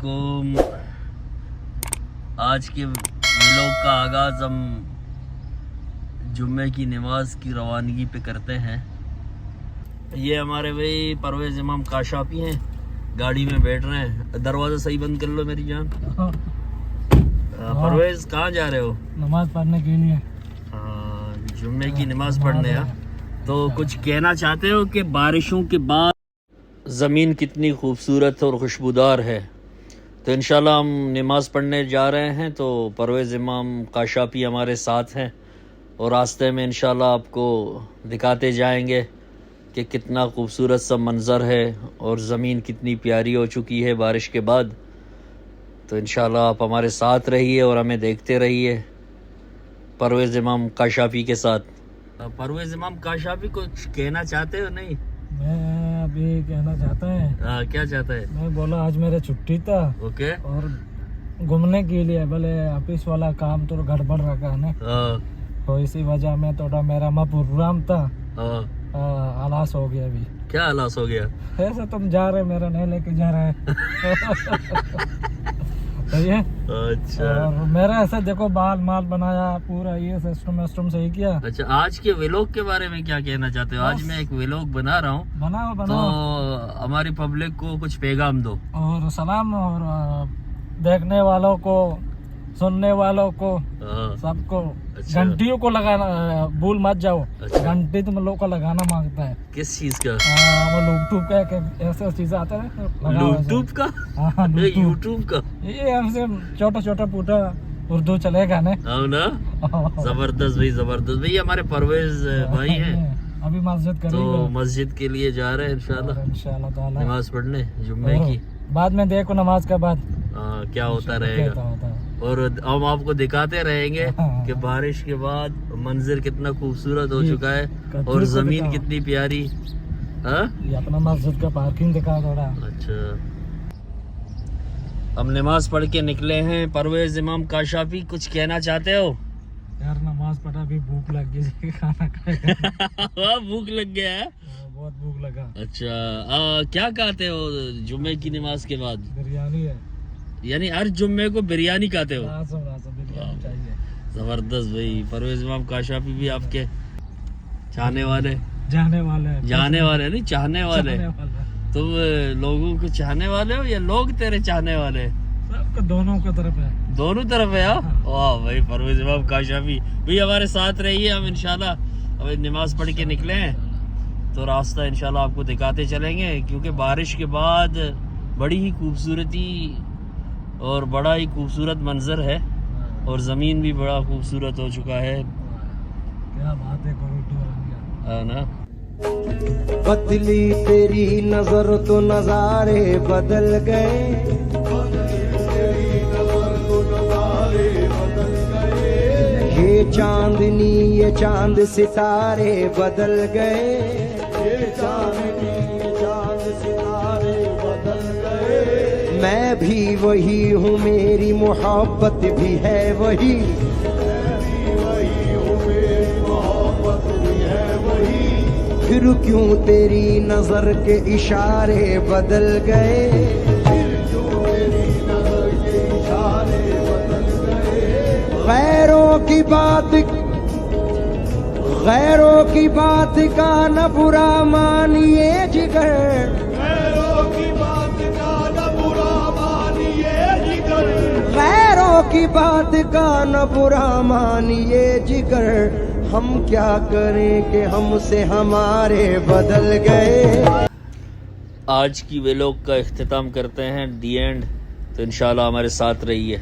आज के व्लॉग का आगाज़ हम जुम्मे की नमाज की रवानगी पे करते हैं। ये हमारे भाई परवेज़ इमाम काशाफी हैं, गाड़ी में बैठ रहे हैं। दरवाज़ा सही बंद कर लो मेरी जान। परवेज़ कहाँ जा रहे हो? नमाज पढ़ने के लिए। जुम्मे की नमाज पढ़ने। तो कुछ कहना चाहते हो कि बारिशों के बाद ज़मीन कितनी खूबसूरत और खुशबूदार है? तो इंशाल्लाह हम नमाज़ पढ़ने जा रहे हैं, तो परवेज़ इमाम काशाफी हमारे साथ हैं और रास्ते में इंशाल्लाह आपको दिखाते जाएंगे कि कितना खूबसूरत सा मंज़र है और ज़मीन कितनी प्यारी हो चुकी है बारिश के बाद। तो इंशाल्लाह आप हमारे साथ रहिए और हमें देखते रहिए परवेज़ इमाम काशाफी के साथ। परवेज़ इमाम काशाफी कुछ कहना चाहते हो? नहीं, मैं अभी कहना चाहता है। क्या चाहता है? मैं बोला आज मेरा छुट्टी था। ओके। और घूमने के लिए बोले ऑफिस वाला काम तो गड़बड़ रखा है, तो इसी वजह में थोड़ा मेरा प्रोग्राम था आलास हो गया। अभी क्या आलास हो गया? ऐसे तुम जा रहे, मेरा नहीं लेके जा रहे हैं। सही है। अच्छा। और मेरा ऐसा देखो बाल माल बनाया पूरा, ये सिस्टम सही किया। अच्छा, आज के व्लॉग के बारे में क्या कहना चाहते हो? आज मैं एक व्लॉग बना रहा हूँ। बनाओ। तो हमारी पब्लिक को कुछ पैगाम दो। और सलाम, और देखने वालों को, सुनने वालों को, सबको। अच्छा। घंटियों को लगाना भूल मत जाओ। अच्छा। घंटी तुम लोग को लगाना मांगता है। किस चीज का? वो यूट्यूब का ऐसा चीज आता है। यूट्यूब का? हाँ, यूट्यूब का। ये हमसे छोटा फूटा उर्दू चलेगा ना। जबरदस्त भाई, जबरदस्त भाई। हमारे परवेज भाई हैं, अभी मस्जिद करेंगे, तो मस्जिद के लिए जा रहे हैं इंशाल्लाह ताला नमाज पढ़ने जुम्मे की। बाद में देखो नमाज के बाद क्या होता रहेगा, और हम आपको दिखाते रहेंगे कि बारिश के बाद मंजर कितना खूबसूरत हो चुका है और जमीन कितनी प्यारी। ये अपना मस्जिद का पार्किंग दिखा थोड़ा। अच्छा, हम नमाज पढ़ के निकले हैं। परवेज इमाम काशाफी कुछ कहना चाहते हो? यार नमाज पढ़ा, भी भूख लग गई, खाना खाएगा। भूख लग गया है? बहुत भूख लगा। अच्छा, क्या खाते हो जुम्मे की नमाज के बाद? बिरयानी है, यानी हर जुम्मे को बिरयानी खाते हो? बिरयानी चाहिए। जबरदस्त भाई। परवेज इमाम काशाफी भी आपके चाहने वाले, जाने वाले नहीं, चाहने वाले। तुम लोगों को चाहने वाले हो या लोग तेरे चाहने वाले? सबको, दोनों का तरफ है। दोनों तरफ है। वाह भाई, परवेज इमाम काशाफी भी हमारे साथ रहिए। हम इंशाल्लाह अभी नमाज पढ़ के निकले हैं, तो रास्ता इंशाल्लाह आपको दिखाते चलेंगे, क्योंकि बारिश के बाद बड़ी ही खूबसूरती और बड़ा ही खूबसूरत मंजर है और ज़मीन भी बड़ा खूबसूरत हो चुका है। क्या बात है ना। बदली तेरी नजर तो नजारे बदल गए। ये चांदनी, ये चांद सितारे बदल गए। ये चांदनी, ये चांद सितारे बदल गए। मैं भी वही हूँ, मेरी मोहब्बत भी है वही। फिर क्यों तेरी नजर के इशारे बदल गए? गैरों की बात का न बुरा मानिए जिगर। गैरों की बात का न बुरा मानिए जिगर। हम क्या करें कि हमसे हमारे बदल गए। आज की व्लॉग का इख्तिताम करते हैं दी एंड। तो इंशाल्लाह हमारे साथ रहिए।